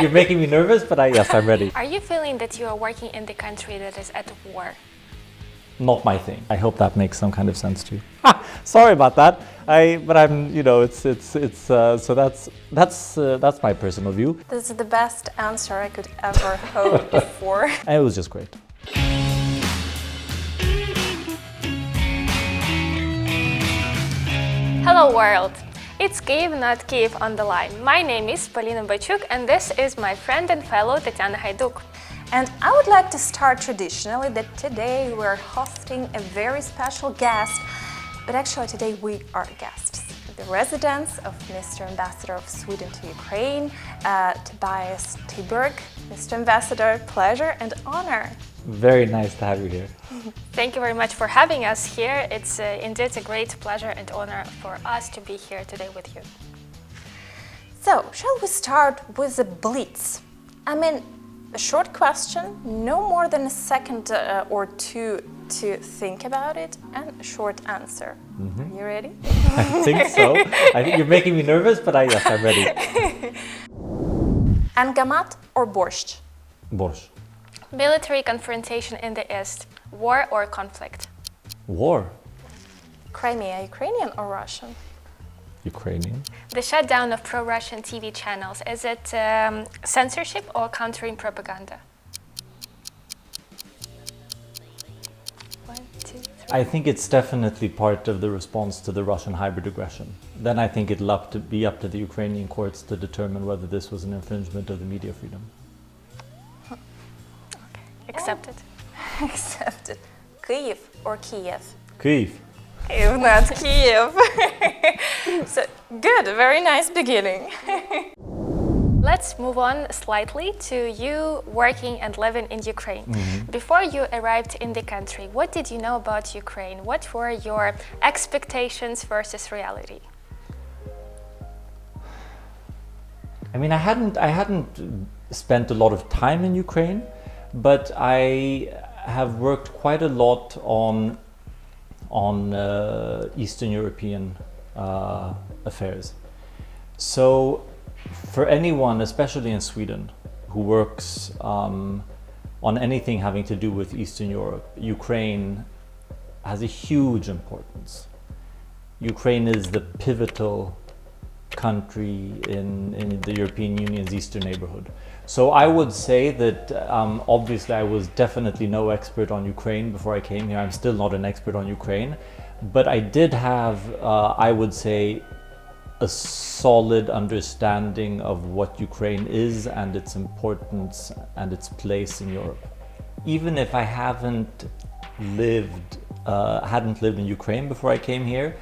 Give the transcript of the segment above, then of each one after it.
You're making me nervous, but yes, I'm ready. Are you feeling that you are working in the country that is at war? Not my thing. I hope that makes some kind of sense to you. Sorry about that. But I'm, so that's my personal view. This is the best answer I could ever hope for. And it was just great. Hello world! It's KyivNotKiev on the line. My name is Polina Bachuk and this is my friend and fellow Tatiana Haiduk. And I would like to start traditionally that today we're hosting a very special guest, but actually today we are guests. The residence of Mr. Ambassador of Sweden to Ukraine, Tobias Thyberg. Mr. Ambassador, pleasure and honor. Very nice to have you here. Thank you very much for having us here. It's indeed a great pleasure and honor for us to be here today with you. So, shall we start with the blitz? I mean, a short question, no more than a second or two to think about it, and a short answer. Are you ready? I think so. I think you're making me nervous, but yes, I'm ready. Angamat or borscht? Borscht. Military confrontation in the East, war or conflict? War. Crimea, Ukrainian or Russian? Ukrainian. The shutdown of pro-Russian TV channels, is it censorship or countering propaganda? 1, 2, 3. I think it's definitely part of the response to the Russian hybrid aggression. Then I think it'll be up to the Ukrainian courts to determine whether this was an infringement of the media freedom. Accepted. Accepted. Kyiv or Kiev? Kyiv. KyivNotKiev. So, good, very nice beginning. Let's move on slightly to you working and living in Ukraine. Before you arrived in the country, what did you know about Ukraine? What were your expectations versus reality? I mean, I hadn't spent a lot of time in Ukraine, but I have worked quite a lot on Eastern European affairs. So for anyone, especially in Sweden, who works on anything having to do with Eastern Europe, Ukraine has a huge importance. Ukraine is the pivotal country in the European Union's eastern neighborhood. So I would say that obviously I was definitely no expert on Ukraine before I came here. I'm still not an expert on Ukraine, but I did have, I would say, a solid understanding of what Ukraine is and its importance and its place in Europe. Even if I hadn't lived in Ukraine before I came here,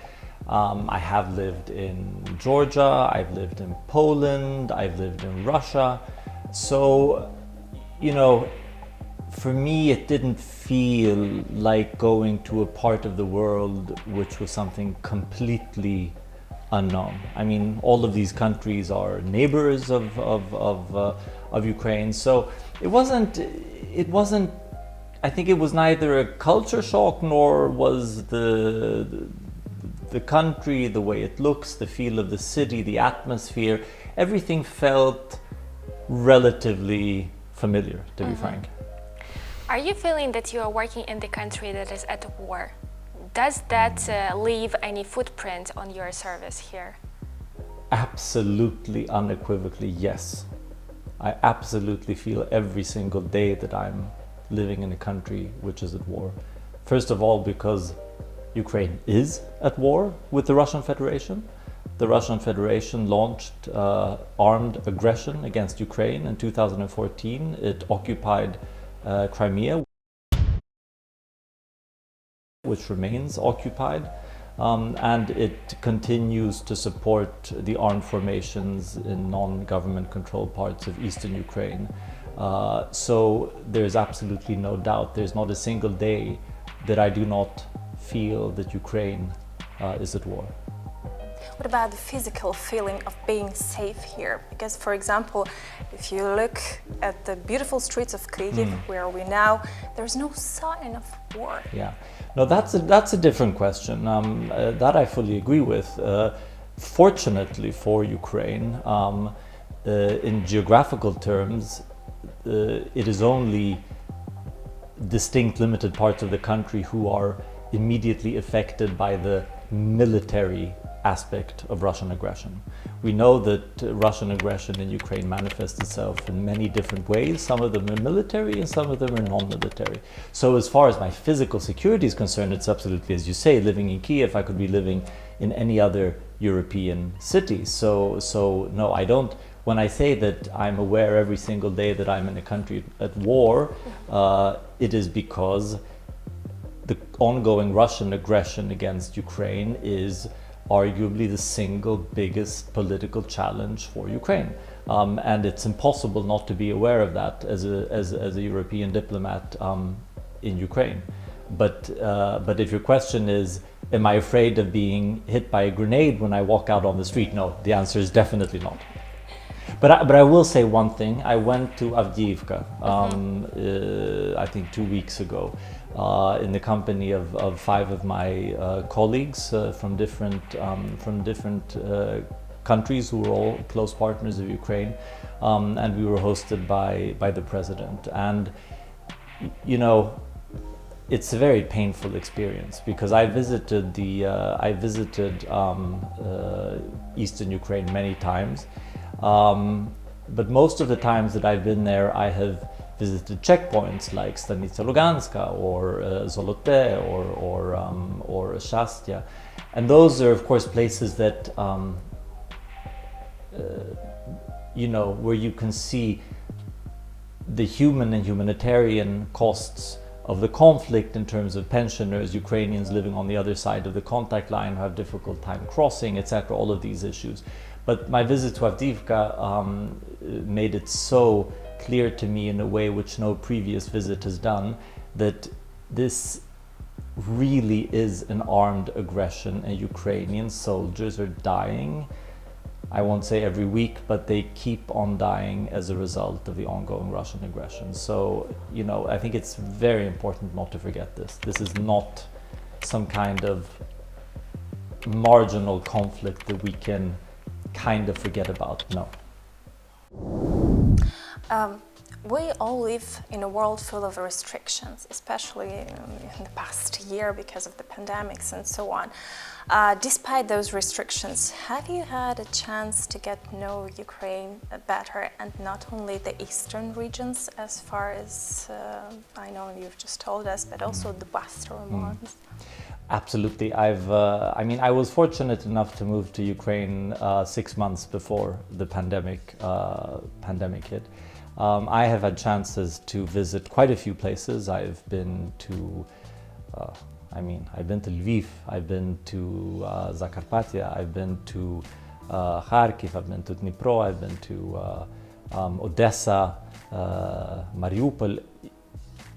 I have lived in Georgia, I've lived in Poland, I've lived in Russia. So, for me, it didn't feel like going to a part of the world which was something completely unknown. I mean, all of these countries are neighbors of Ukraine. So it wasn't, I think it was neither a culture shock nor was the country, the way it looks, the feel of the city, the atmosphere, everything felt relatively familiar, to be frank. Are you feeling that you are working in the country that is at war? Does that leave any footprint on your service here? Absolutely, unequivocally, yes. I absolutely feel every single day that I'm living in a country which is at war. First of all, because Ukraine is at war with the Russian Federation. The Russian Federation launched armed aggression against Ukraine in 2014. It occupied Crimea, which remains occupied, and it continues to support the armed formations in non-government controlled parts of eastern Ukraine. So there's absolutely no doubt, there's not a single day that I do not feel that Ukraine is at war. What about the physical feeling of being safe here? Because, for example, if you look at the beautiful streets of Kyiv, where are we now, there's no sign of war. Yeah, no, that's a different question. That I fully agree with. Fortunately for Ukraine, in geographical terms, it is only distinct limited parts of the country who are immediately affected by the military aspect of Russian aggression. We know that Russian aggression in Ukraine manifests itself in many different ways. Some of them are military and some of them are non-military. So as far as my physical security is concerned, it's absolutely, as you say, living in Kyiv, I could be living in any other European city. So no, I don't. When I say that I'm aware every single day that I'm in a country at war, it is because the ongoing Russian aggression against Ukraine is arguably the single biggest political challenge for Ukraine. And it's impossible not to be aware of that as a European diplomat in Ukraine. But if your question is, am I afraid of being hit by a grenade when I walk out on the street? No, the answer is definitely not. But I will say one thing. I went to Avdiivka, I think 2 weeks ago, in the company of 5 of my colleagues from different countries who were all close partners of Ukraine, and we were hosted by the president. And you know, it's a very painful experience because I visited Eastern Ukraine many times. But most of the times that I've been there, I have visited checkpoints like Stanica Luganska or Zolote or Shastya. And those are, of course, places that, you know, where you can see the human and humanitarian costs of the conflict in terms of pensioners, Ukrainians living on the other side of the contact line who have difficult time crossing, etc., all of these issues. But my visit to Avdiivka made it so clear to me in a way which no previous visit has done, that this really is an armed aggression and Ukrainian soldiers are dying. I won't say every week, but they keep on dying as a result of the ongoing Russian aggression. So, you know, I think it's very important not to forget this. This is not some kind of marginal conflict that we can kind of forget about. No. We all live in a world full of restrictions, especially in the past year because of the pandemics and so on. Despite those restrictions, have you had a chance to get to know Ukraine better, and not only the eastern regions as far as I know you've just told us, but also the western ones? Absolutely. I mean, I was fortunate enough to move to Ukraine 6 months before the pandemic hit. I have had chances to visit quite a few places. I've been to, I've been to Lviv, I've been to Zakarpattia, I've been to Kharkiv, I've been to Dnipro, I've been to Odessa, Mariupol,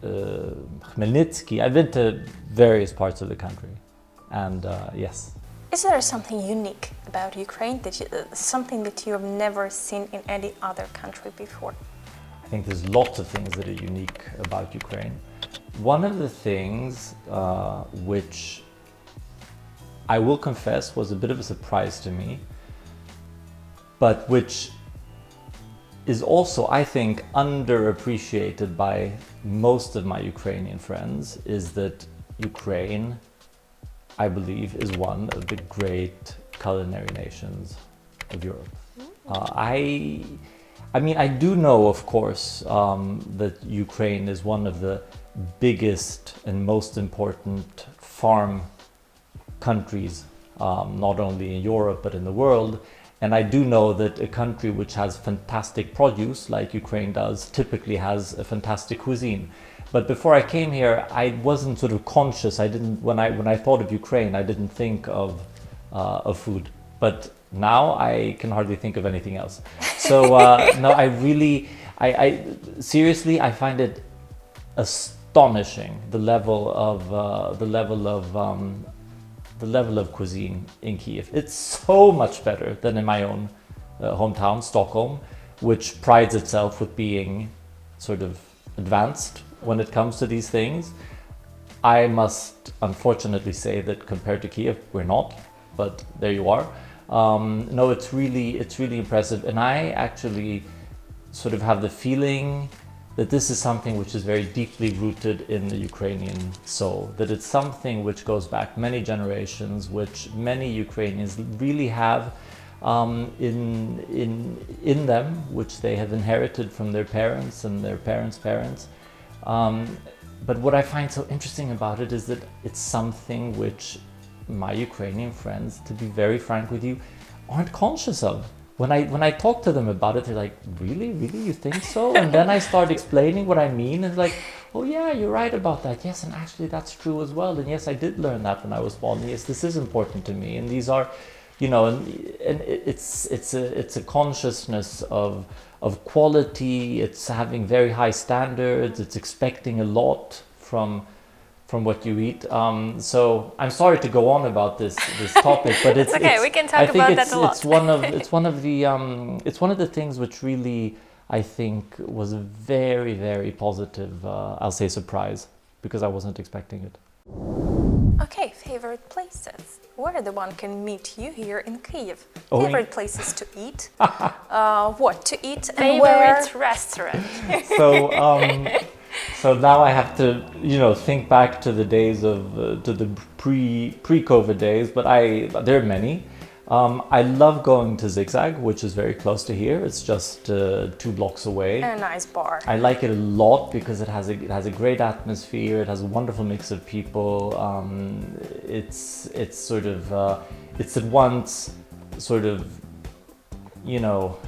Khmelnytsky. I've been to various parts of the country, and yes. Is there something unique about Ukraine, something that you have never seen in any other country before? I think there's lots of things that are unique about Ukraine. One of the things which I will confess was a bit of a surprise to me, but which is also, I think, underappreciated by most of my Ukrainian friends, is that Ukraine, I believe, is one of the great culinary nations of Europe. I mean, I do know, of course, that Ukraine is one of the biggest and most important farm countries, not only in Europe, but in the world. And I do know that a country which has fantastic produce, like Ukraine does, typically has a fantastic cuisine. But before I came here, I wasn't sort of conscious. I didn't, when I thought of Ukraine, I didn't think of food. But now I can hardly think of anything else. So no, I really, seriously, I find it astonishing the level of cuisine in Kyiv. It's so much better than in my own hometown, Stockholm, which prides itself with being sort of advanced when it comes to these things. I must unfortunately say that compared to Kyiv, we're not, but there you are. No, it's really impressive, and I actually sort of have the feeling that this is something which is very deeply rooted in the Ukrainian soul, that it's something which goes back many generations, which many Ukrainians really have in them, which they have inherited from their parents and their parents' parents. But what I find so interesting about it is that it's something which my Ukrainian friends, to be very frank with you, aren't conscious of. When I talk to them about it, they're like, really, you think so? And then I start explaining what I mean, and like, oh yeah, you're right about that. Yes, and actually that's true as well. And yes, I did learn that when I was small. And yes, this is important to me. And these are, you know, and it's a consciousness of quality. It's having very high standards. It's expecting a lot from what you eat. So I'm sorry to go on about this topic, but it's okay. We can talk about that a lot. It's one of the things which really, I think, was a very, very positive, I'll say, surprise, because I wasn't expecting it. Okay, favorite places. Where the one can meet you here in Kyiv? Oh, Favorite places to eat? What to eat and where? Favorite restaurant. So now I have to, you know, think back to the days of to the pre-COVID days, but there are many. I love going to Zigzag, which is very close to here. It's just 2 blocks away. And a nice bar. I like it a lot because it has a great atmosphere. It has a wonderful mix of people. It's sort of it's at once sort of, you know,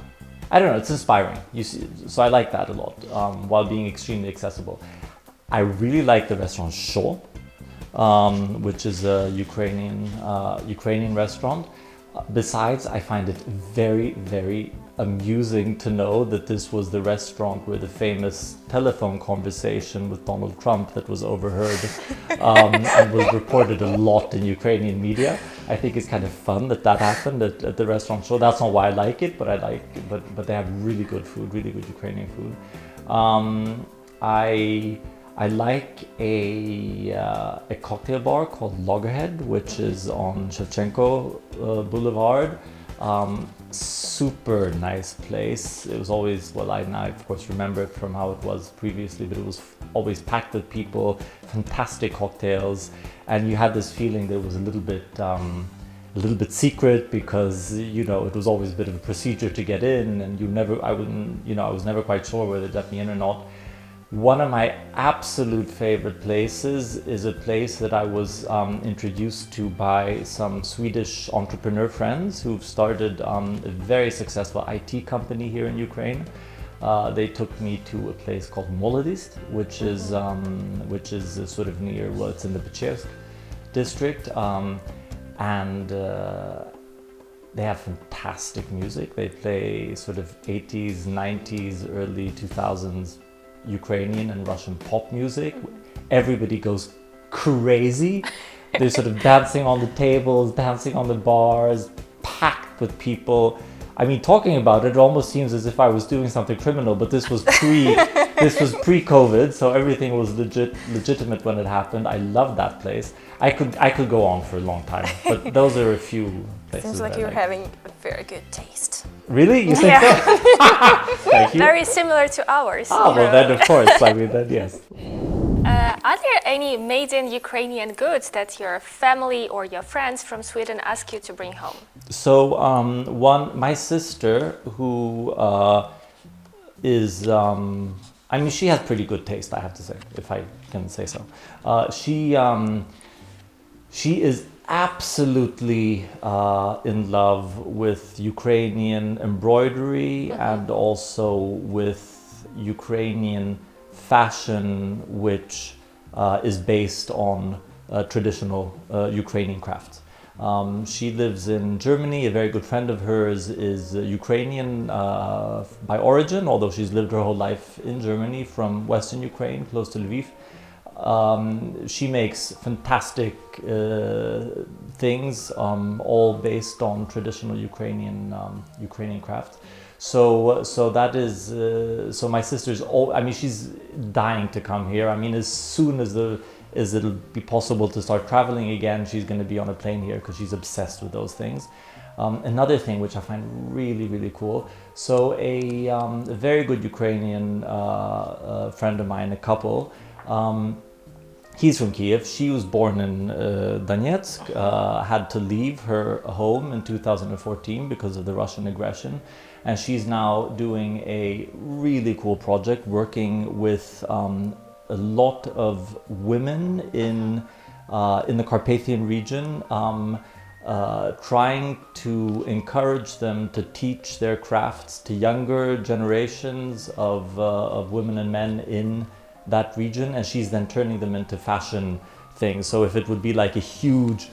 I don't know, it's inspiring. You see, so I like that a lot, while being extremely accessible. I really like the restaurant Sho, which is a Ukrainian restaurant. Besides, I find it very, very amusing to know that this was the restaurant where the famous telephone conversation with Donald Trump that was overheard and was reported a lot in Ukrainian media. I think it's kind of fun that happened at the restaurant Sho. That's not why I like it, but but they have really good food, really good Ukrainian food. I like a cocktail bar called Loggerhead, which is on Shevchenko Boulevard. Super nice place. It was always, well, I now of course remember it from how it was previously, but it was always packed with people, fantastic cocktails, and you had this feeling that it was a little bit secret, because, you know, it was always a bit of a procedure to get in, and I was never quite sure whether they'd let me in or not. One of my absolute favorite places is a place that I was introduced to by some Swedish entrepreneur friends who've started a very successful IT company here in Ukraine. They took me to a place called Molodist, which is sort of near, well, it's in the Pechersk district, and they have fantastic music. They play sort of 80s, 90s, early 2000s Ukrainian and Russian pop music. Everybody goes crazy. They're sort of dancing on the tables, dancing on the bars, packed with people. I mean, talking about it, it almost seems as if I was doing something criminal, but this was pre-COVID, so everything was legitimate when it happened. I loved that place. I could go on for a long time, but those are a few places. Seems like you're having a very good taste. Really? You think so? Thank you. Very similar to ours. Oh, well then of course, I mean, then yes. Are there any made in Ukrainian goods that your family or your friends from Sweden ask you to bring home? So my sister, who is, I mean, she has pretty good taste, I have to say, if I can say so. She is absolutely in love with Ukrainian embroidery and also with Ukrainian fashion, which is based on traditional Ukrainian crafts. She lives in Germany. A very good friend of hers is Ukrainian by origin, although she's lived her whole life in Germany, from Western Ukraine, close to Lviv. She makes fantastic things, all based on traditional Ukrainian craft. So that is so my sister's. I mean, she's dying to come here. I mean, as soon as it'll be possible to start traveling again, she's going to be on a plane here because she's obsessed with those things. Another thing which I find really, really cool. So a very good Ukrainian friend of mine, a couple, he's from Kyiv. She was born in Donetsk, had to leave her home in 2014 because of the Russian aggression. And she's now doing a really cool project working with a lot of women in the Carpathian region, trying to encourage them to teach their crafts to younger generations of women and men in that region, and she's then turning them into fashion things. So if it would be like a huge,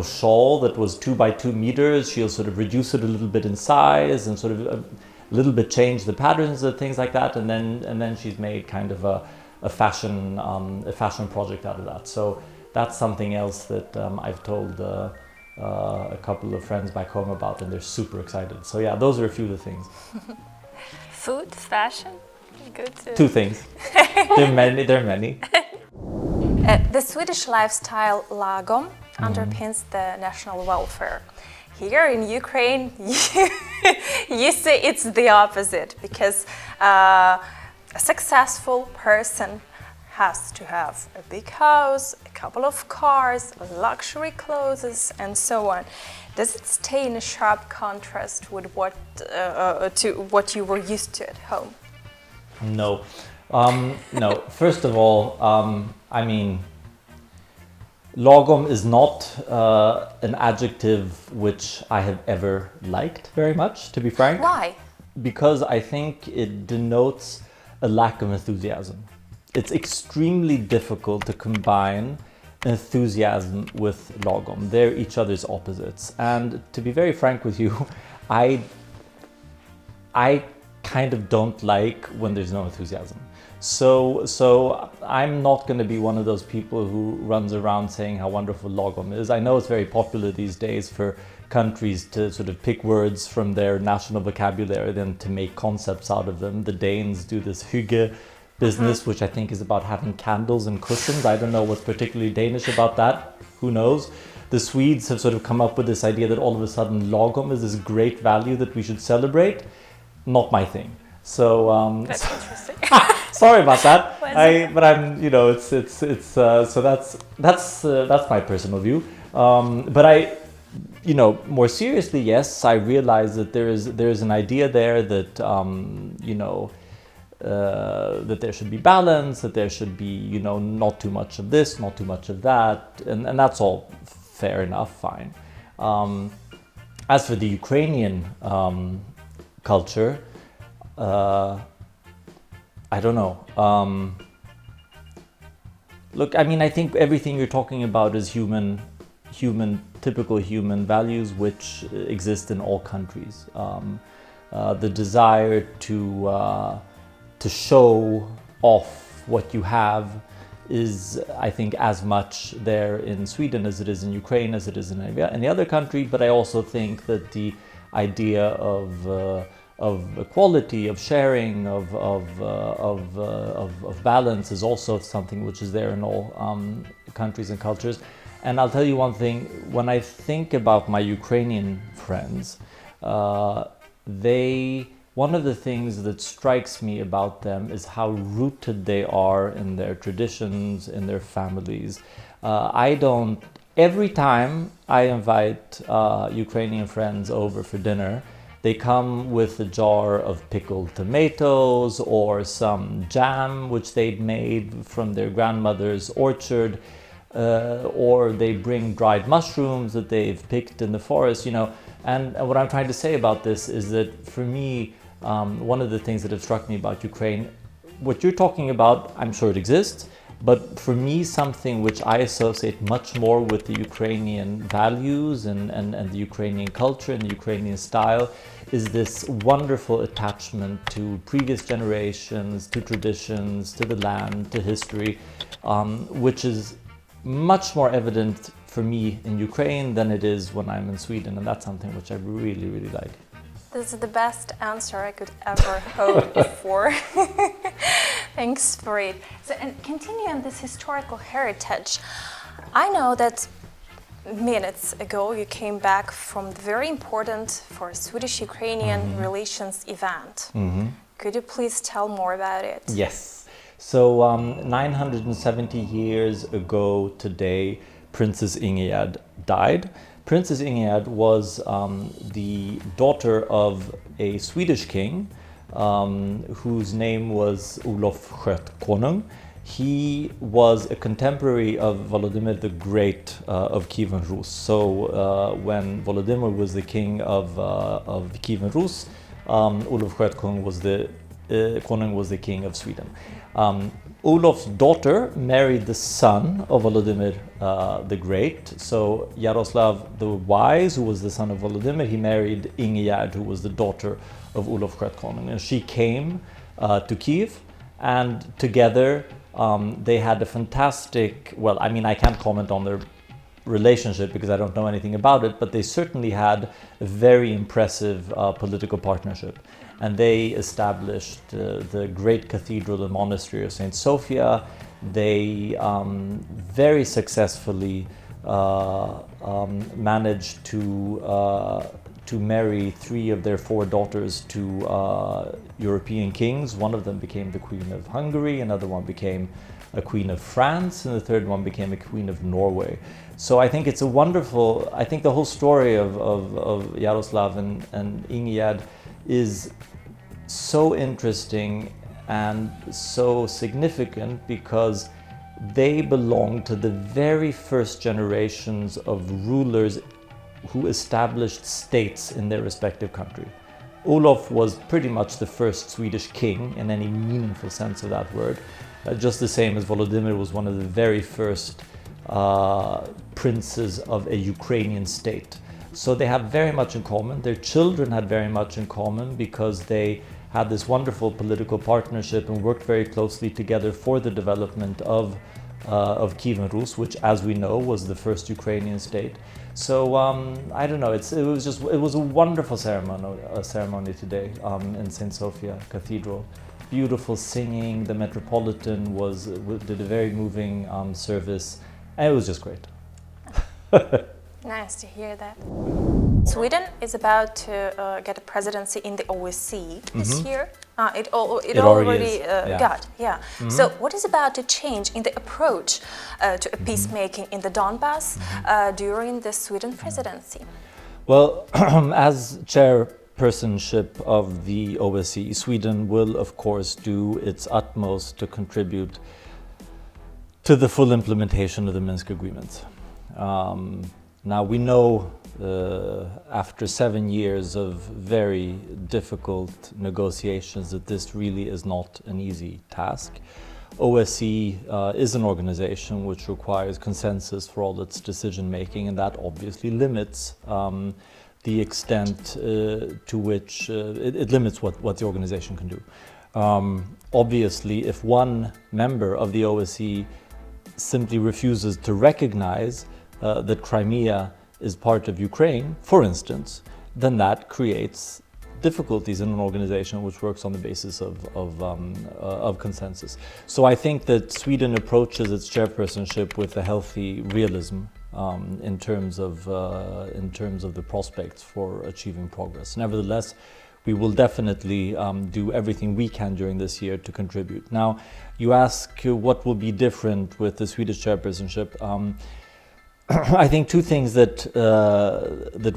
shawl that was 2 by 2 meters, she'll sort of reduce it a little bit in size and sort of a little bit change the patterns and things like that, and then she's made kind of a fashion project out of that. So that's something else that I've told a couple of friends back home about, and they're super excited. So yeah, those are a few of the things. Food, fashion, good too. 2 things. There are many. The Swedish lifestyle LAGOM underpins the national welfare. Here in Ukraine, you say it's the opposite, because a successful person has to have a big house, a couple of cars, luxury clothes, and so on. Does it stay in a sharp contrast with what you were used to at home? No. No. First of all, I mean, lagom is not an adjective which I have ever liked very much, to be frank. Why? Because I think it denotes a lack of enthusiasm. It's extremely difficult to combine enthusiasm with lagom. They're each other's opposites. And to be very frank with you, I kind of don't like when there's no enthusiasm. So I'm not going to be one of those people who runs around saying how wonderful lagom is. I know it's very popular these days for countries to sort of pick words from their national vocabulary and to make concepts out of them. The Danes do this hygge business, which I think is about having candles and cushions. I don't know what's particularly Danish about that. Who knows? The Swedes have sort of come up with this idea that all of a sudden lagom is this great value that we should celebrate. Not my thing. So that's interesting. Sorry about that. But I'm, so that's my personal view. But more seriously, yes, I realize that there is an idea there that that there should be balance, that there should be not too much of this, not too much of that, and that's all fair enough, fine. As for the Ukrainian culture, I don't know. Look, I mean, I think everything you're talking about is typical human values which exist in all countries. The desire to show off what you have is, I think, as much there in Sweden as it is in Ukraine, as it is in any other country. But I also think that the idea of equality, of sharing, of balance is also something which is there in all countries and cultures. And I'll tell you one thing, when I think about my Ukrainian friends, one of the things that strikes me about them is how rooted they are in their traditions, in their families. Every time I invite Ukrainian friends over for dinner, they come with a jar of pickled tomatoes or some jam which they'd made from their grandmother's orchard, or they bring dried mushrooms that they've picked in the forest, And what I'm trying to say about this is that for me, one of the things that have struck me about Ukraine, what you're talking about, I'm sure it exists, but for me, something which I associate much more with the Ukrainian values and the Ukrainian culture and the Ukrainian style is this wonderful attachment to previous generations, to traditions, to the land, to history, which is much more evident for me in Ukraine than it is when I'm in Sweden, and that's something which I really, really like. This is the best answer I could ever hope for. Thanks for it. So, and continuing this historical heritage, I know that minutes ago you came back from the very important for Swedish-Ukrainian relations event. Could you please tell more about it? Yes. So 970 years ago today, Princess Ingegerd died. Princess Ingegerd was the daughter of a Swedish king whose name was Olof Konung. He was a contemporary of Volodymyr the Great of Kyiv and Rus. So when Volodymyr was the king of Kyiv and Rus, Olof Konung was the king of Sweden. Olof's daughter married the son of Volodymyr the Great. So Yaroslav the Wise, who was the son of Volodymyr, he married Ingegerd, who was the daughter of Olof Konung. And she came to Kyiv, and together they had a fantastic, well, I mean, I can't comment on their relationship because I don't know anything about it, but they certainly had a very impressive political partnership. And they established the great cathedral and monastery of St. Sophia. They very successfully managed to marry 3 of their 4 daughters to European kings. One of them became the Queen of Hungary, another one became a Queen of France, and the third one became a Queen of Norway. So I think it's a wonderful, I think the whole story of Yaroslav and Ingegerd is so interesting and so significant because they belong to the very first generations of rulers who established states in their respective country. Olof was pretty much the first Swedish king in any meaningful sense of that word, just the same as Volodymyr was one of the very first princes of a Ukrainian state. So they have very much in common. Their children had very much in common because they had this wonderful political partnership and worked very closely together for the development of Kyiv and Rus, which, as we know, was the first Ukrainian state. So I don't know. It was a wonderful ceremony today in St. Sophia Cathedral. Beautiful singing. The Metropolitan did a very moving service, and it was just great. Nice to hear that. Sweden is about to get a presidency in the OSCE this year. It already got. So what is about to change in the approach to peacemaking in the Donbas during the Sweden presidency? Well, as chairpersonship of the OSCE, Sweden will, of course, do its utmost to contribute to the full implementation of the Minsk agreements. Now we know after 7 years of very difficult negotiations that this really is not an easy task. OSCE is an organization which requires consensus for all its decision making, and that obviously limits the extent to which it limits what the organization can do. Obviously, if one member of the OSCE simply refuses to recognize that Crimea is part of Ukraine, for instance, then that creates difficulties in an organization which works on the basis of consensus. So I think that Sweden approaches its chairpersonship with a healthy realism in terms of the prospects for achieving progress. Nevertheless, we will definitely do everything we can during this year to contribute. Now, you ask what will be different with the Swedish chairpersonship. I think 2 things that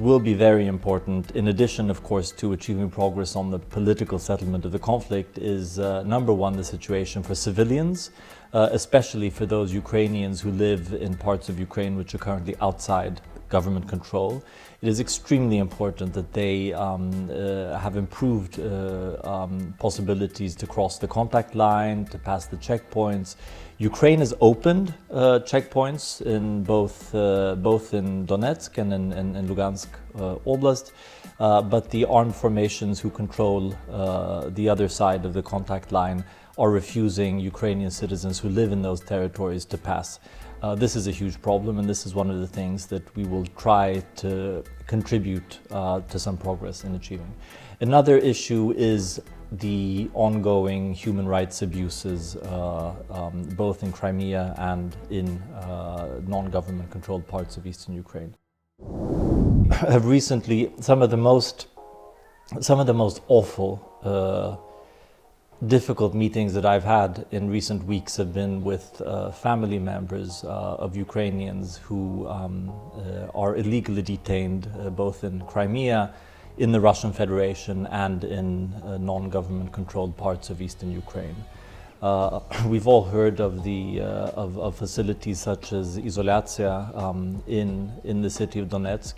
will be very important, in addition, of course, to achieving progress on the political settlement of the conflict, is number 1, the situation for civilians, especially for those Ukrainians who live in parts of Ukraine which are currently outside government control. It is extremely important that they have improved possibilities to cross the contact line, to pass the checkpoints. Ukraine has opened checkpoints in both in Donetsk and in Lugansk Oblast, but the armed formations who control the other side of the contact line are refusing Ukrainian citizens who live in those territories to pass. This is a huge problem, and this is one of the things that we will try to contribute to some progress in achieving. Another issue is the ongoing human rights abuses, both in Crimea and in non-government controlled parts of eastern Ukraine. Have recently, some of the most awful, difficult meetings that I've had in recent weeks have been with family members of Ukrainians who are illegally detained both in Crimea, in the Russian Federation, and in non-government controlled parts of eastern Ukraine. We've all heard of of facilities such as Izolatia in the city of Donetsk,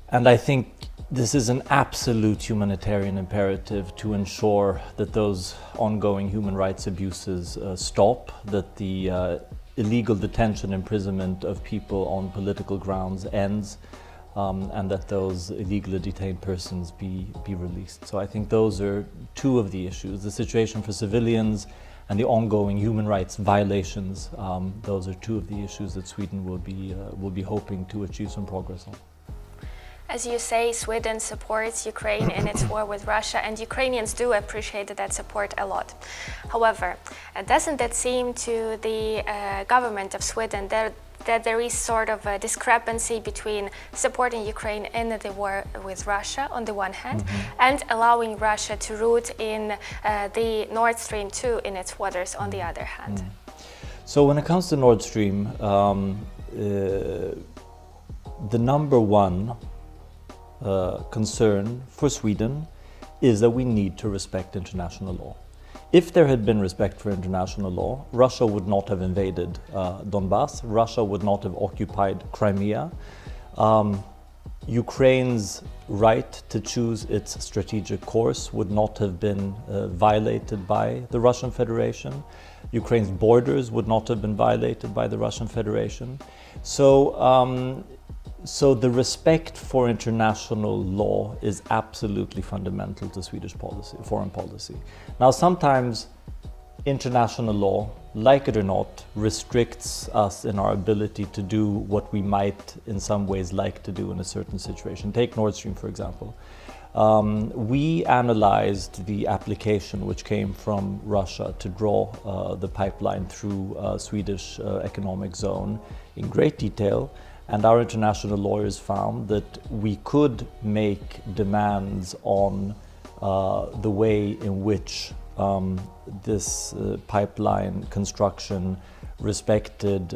and I think this is an absolute humanitarian imperative to ensure that those ongoing human rights abuses stop, that the illegal detention, imprisonment of people on political grounds ends, and that those illegally detained persons be released. So I think those are two of the issues: the situation for civilians and the ongoing human rights violations. Those are two of the issues that Sweden will be hoping to achieve some progress on. As you say, Sweden supports Ukraine in its war with Russia, and Ukrainians do appreciate that support a lot. However, doesn't that seem to the government of Sweden that there is sort of a discrepancy between supporting Ukraine in the war with Russia on the one hand, and allowing Russia to route in the Nord Stream 2 in its waters on the other hand? So when it comes to Nord Stream, the number one concern for Sweden is that we need to respect international law. If there had been respect for international law, Russia would not have invaded Donbas, Russia would not have occupied Crimea. Ukraine's right to choose its strategic course would not have been violated by the Russian Federation. Ukraine's borders would not have been violated by the Russian Federation. So the respect for international law is absolutely fundamental to Swedish policy, foreign policy. Now, sometimes international law, like it or not, restricts us in our ability to do what we might in some ways like to do in a certain situation. Take Nord Stream, for example. We analyzed the application which came from Russia to draw the pipeline through Swedish economic zone in great detail. And our international lawyers found that we could make demands on the way in which this pipeline construction respected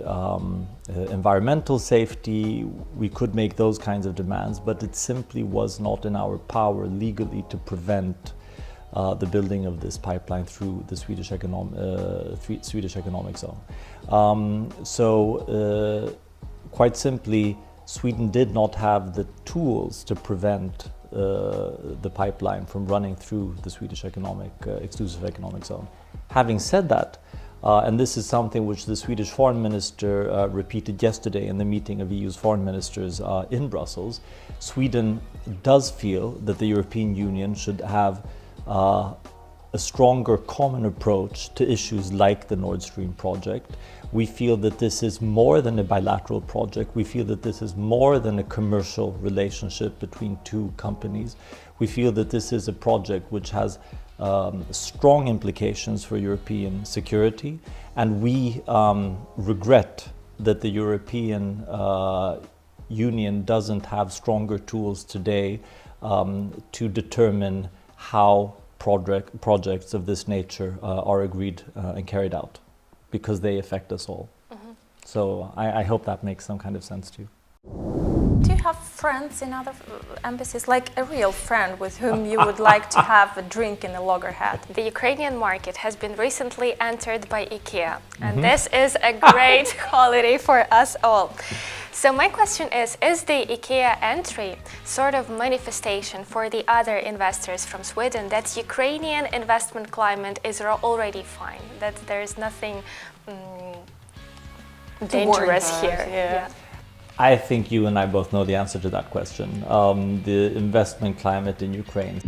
environmental safety. We could make those kinds of demands, but it simply was not in our power legally to prevent the building of this pipeline through the Swedish economic zone. Quite simply, Sweden did not have the tools to prevent the pipeline from running through the Swedish exclusive economic zone. Having said that, and this is something which the Swedish foreign minister repeated yesterday in the meeting of EU's foreign ministers in Brussels, Sweden does feel that the European Union should have a stronger common approach to issues like the Nord Stream project. We feel that this is more than a bilateral project. We feel that this is more than a commercial relationship between two companies. We feel that this is a project which has strong implications for European security, and we regret that the European Union doesn't have stronger tools today to determine how projects of this nature are agreed and carried out, because they affect us all. So I hope that makes some kind of sense to you. Do you have friends in other embassies, like a real friend with whom you would like to have a drink in a loggerhead? The Ukrainian market has been recently entered by IKEA, and this is a great holiday for us all. So my question is the IKEA entry sort of manifestation for the other investors from Sweden that Ukrainian investment climate is already fine, that there is nothing dangerous here? Yeah. I think you and I both know the answer to that question. The investment climate in Ukraine